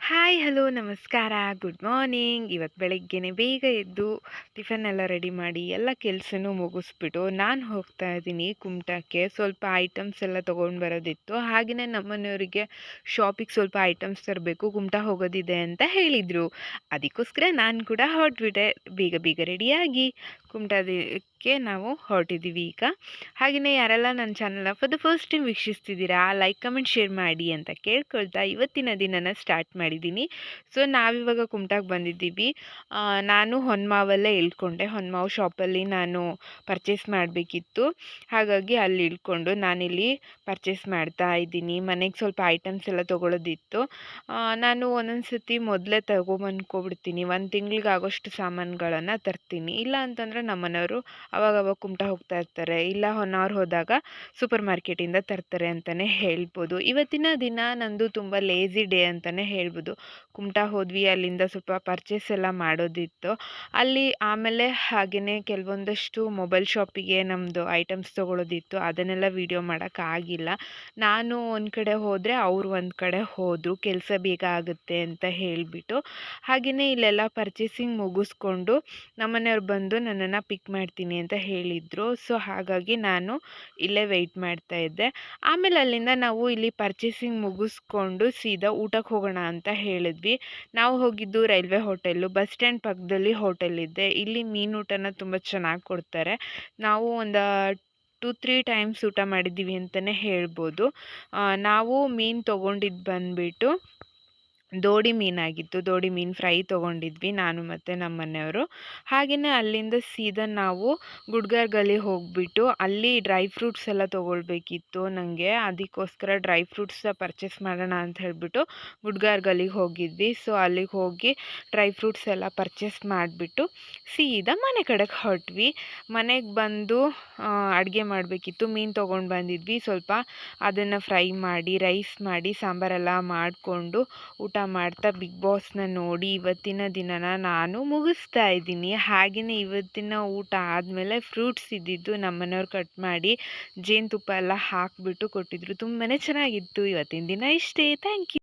Hi hello ನಮಸ್ಕಾರ good morning. ಇವತ್ತು ಬೆಳಗ್ಗೆನೆ ಬೇಗ ಎದ್ದು ಟಿಫನ್ ಎಲ್ಲ ರೆಡಿ ಮಾಡಿ ಎಲ್ಲ ಕೆಲಸನೂ ಮುಗಿಸ್ಬಿಟ್ಟು ನಾನು ಹೋಗ್ತಾ ಇದ್ದೀನಿ ಕುಮಟಾಕ್ಕೆ. ಸ್ವಲ್ಪ ಐಟಮ್ಸ್ ಎಲ್ಲ ತೊಗೊಂಡು ಬರೋದಿತ್ತು. ಹಾಗೆಯೇ ನಮ್ಮನೆಯವರಿಗೆ ಶಾಪಿಗೆ ಸ್ವಲ್ಪ ಐಟಮ್ಸ್ ತರಬೇಕು, ಕುಮಟಾ ಹೋಗೋದಿದೆ ಅಂತ ಹೇಳಿದರು. ಅದಕ್ಕೋಸ್ಕರ ನಾನು ಕೂಡ ಹೊರಟ್ಬಿಟ್ಟೆ ಬೇಗ ಬೇಗ ರೆಡಿಯಾಗಿ. ಕುಮಟಾದಕ್ಕೆ ನಾವು ಹೊರಟಿದ್ದೀವಿ ಈಗ. ಹಾಗೆಯೇ ಯಾರೆಲ್ಲ ನನ್ನ ಚಾನಲ್ನ ಫಾರ್ ದ ಫಸ್ಟ್ ಟೈಮ್ ವೀಕ್ಷಿಸ್ತಿದ್ದೀರಾ, ಲೈಕ್ ಕಮೆಂಟ್ ಶೇರ್ ಮಾಡಿ ಅಂತ ಕೇಳ್ಕೊಳ್ತಾ ಇವತ್ತಿನ ದಿನನ ಸ್ಟಾರ್ಟ್ ಮಾಡಿದ್ದೀನಿ. ಸೊ ನಾವಿವಾಗ ಕುಮಟಾಗೆ ಬಂದಿದ್ದೀವಿ. ನಾನು ಹೊನ್ಮಾವಲ್ಲೇ ಇಳ್ಕೊಂಡೆ. ಹೊನ್ಮಾವು ಶಾಪಲ್ಲಿ ನಾನು ಪರ್ಚೇಸ್ ಮಾಡಬೇಕಿತ್ತು. ಹಾಗಾಗಿ ಅಲ್ಲಿ ಇಳ್ಕೊಂಡು ನಾನಿಲ್ಲಿ ಪರ್ಚೇಸ್ ಮಾಡ್ತಾ ಇದ್ದೀನಿ. ಮನೆಗೆ ಸ್ವಲ್ಪ ಐಟಮ್ಸ್ ಎಲ್ಲ ತೊಗೊಳೋದಿತ್ತು. ನಾನು ಒಂದೊಂದು ಸತಿ ಮೊದಲೇ ತಗೊಂಬಂದ್ಕೊಬಿಡ್ತೀನಿ. ಒಂದು ತಿಂಗ್ಳಿಗೆ ಆಗೋಷ್ಟು ಸಾಮಾನುಗಳನ್ನು ತರ್ತೀನಿ. ಇಲ್ಲ ಅಂತಂದರೆ ನಮ್ಮನೆಯವರು ಅವಾಗವಾಗ ಕುಮಟಾ ಹೋಗ್ತಾ ಇರ್ತಾರೆ, ಇಲ್ಲ ಹೊನ್ನಾವರ್ ಹೋದಾಗ ಸೂಪರ್ ಮಾರ್ಕೆಟಿಂದ ತರ್ತಾರೆ ಅಂತಲೇ ಹೇಳ್ಬೋದು. ಇವತ್ತಿನ ದಿನ ನಂದು ತುಂಬ ಲೇಝಿ ಡೇ ಅಂತಲೇ ಹೇಳ್ಬೋದು. ಕುಮಟಾ ಹೋದ್ವಿ, ಅಲ್ಲಿಂದ ಸ್ವಲ್ಪ ಪರ್ಚೇಸ್ ಎಲ್ಲ ಮಾಡೋದಿತ್ತು. ಅಲ್ಲಿ ಆಮೇಲೆ ಹಾಗೆಯೇ ಕೆಲವೊಂದಷ್ಟು ಮೊಬೈಲ್ ಶಾಪಿಗೆ ನಮ್ಮದು ಐಟಮ್ಸ್ ತೊಗೊಳೋದಿತ್ತು. ಅದನ್ನೆಲ್ಲ ವೀಡಿಯೋ ಮಾಡೋಕ್ಕಾಗಿಲ್ಲ. ನಾನು ಒಂದು ಕಡೆ ಹೋದರೆ ಅವರು ಒಂದು ಕಡೆ ಹೋದರು, ಕೆಲಸ ಬೇಗ ಆಗುತ್ತೆ ಅಂತ ಹೇಳಿಬಿಟ್ಟು. ಹಾಗೆಯೇ ಇಲ್ಲೆಲ್ಲ ಪರ್ಚೇಸಿಂಗ್ ಮುಗಿಸ್ಕೊಂಡು ನಮ್ಮನೆಯವ್ರು ಬಂದು ನನ್ನನ್ನು ಪಿಕ್ ಮಾಡ್ತೀನಿ ಅಂತ ಹೇಳಿದರು. ಸೊ ಹಾಗಾಗಿ ನಾನು ಇಲ್ಲೇ ವೆಯ್ಟ್ ಮಾಡ್ತಾ ಇದ್ದೆ. ಆಮೇಲೆ ಅಲ್ಲಿಂದ ನಾವು ಇಲ್ಲಿ ಪರ್ಚೇಸಿಂಗ್ ಮುಗಿಸ್ಕೊಂಡು ಸೀದಾ ಊಟಕ್ಕೆ ಹೋಗೋಣ ಅಂತ ಹೇಳಿದ್ವಿ. ನಾವು ಹೋಗಿದ್ದು ರೈಲ್ವೆ ಹೋಟೆಲ್ಲು. ಬಸ್ ಸ್ಟ್ಯಾಂಡ್ ಪಕ್ಕದಲ್ಲಿ ಹೋಟೆಲ್ ಇದೆ. ಇಲ್ಲಿ ಮೀನೂಟನ ತುಂಬ ಚೆನ್ನಾಗಿ ಕೊಡ್ತಾರೆ. ನಾವು ಒಂದು 2-3 ಟೈಮ್ಸ್ ಊಟ ಮಾಡಿದ್ದೀವಿ ಅಂತಲೇ ಹೇಳ್ಬೋದು. ನಾವು ಮೀನು ತೊಗೊಂಡಿದ್ದು ಬಂದುಬಿಟ್ಟು ದೋಡಿ ಮೀನಾಗಿತ್ತು. ದೋಡಿ ಮೀನು ಫ್ರೈ ತೊಗೊಂಡಿದ್ವಿ ನಾನು ಮತ್ತು ನಮ್ಮ ಮನೆಯವರು. ಹಾಗೆಯೇ ಅಲ್ಲಿಂದ ಸೀದಾ ನಾವು ಗುಡ್ಗಾರ್ ಗಲ್ಲಿ ಹೋಗಿಬಿಟ್ಟು ಅಲ್ಲಿ ಡ್ರೈ ಫ್ರೂಟ್ಸ್ ಎಲ್ಲ ತೊಗೊಳ್ಬೇಕಿತ್ತು ನನಗೆ. ಅದಕ್ಕೋಸ್ಕರ ಡ್ರೈ ಫ್ರೂಟ್ಸ ಪರ್ಚೇಸ್ ಮಾಡೋಣ ಅಂತ ಹೇಳಿಬಿಟ್ಟು ಗುಡ್ಗಾರ್ ಗಲ್ಲಿಗೆ ಹೋಗಿದ್ವಿ. ಸೊ ಅಲ್ಲಿಗೆ ಹೋಗಿ ಡ್ರೈ ಫ್ರೂಟ್ಸ್ ಎಲ್ಲ ಪರ್ಚೇಸ್ ಮಾಡಿಬಿಟ್ಟು ಸೀದಾ ಮನೆ ಕಡೆಗೆ ಹೊರಟ್ವಿ. ಮನೆಗೆ ಬಂದು ಅಡುಗೆ ಮಾಡಬೇಕಿತ್ತು. ಮೀನು ತೊಗೊಂಡು ಬಂದಿದ್ವಿ. ಸ್ವಲ್ಪ ಅದನ್ನು ಫ್ರೈ ಮಾಡಿ, ರೈಸ್ ಮಾಡಿ, ಸಾಂಬಾರೆಲ್ಲ ಮಾಡಿಕೊಂಡು ಊಟ ಮಾಡ್ತಾ ಬಿಗ್ ಬಾಸ್ನ ನೋಡಿ ಇವತ್ತಿನ ದಿನನ ನಾನು ಮುಗಿಸ್ತಾ ಇದ್ದೀನಿ. ಹಾಗೆಯೇ ಇವತ್ತಿನ ಊಟ ಆದಮೇಲೆ ಫ್ರೂಟ್ಸ್ ಇದ್ದಿದ್ದು ನಮ್ಮನೆಯವ್ರು ಕಟ್ ಮಾಡಿ ಜೇನುತುಪ್ಪ ಎಲ್ಲ ಹಾಕಿಬಿಟ್ಟು ಕೊಟ್ಟಿದ್ರು. ತುಂಬಾ ಚೆನ್ನಾಗಿತ್ತು. ಇವತ್ತಿನ ದಿನ ಇಷ್ಟೇ. Thank you.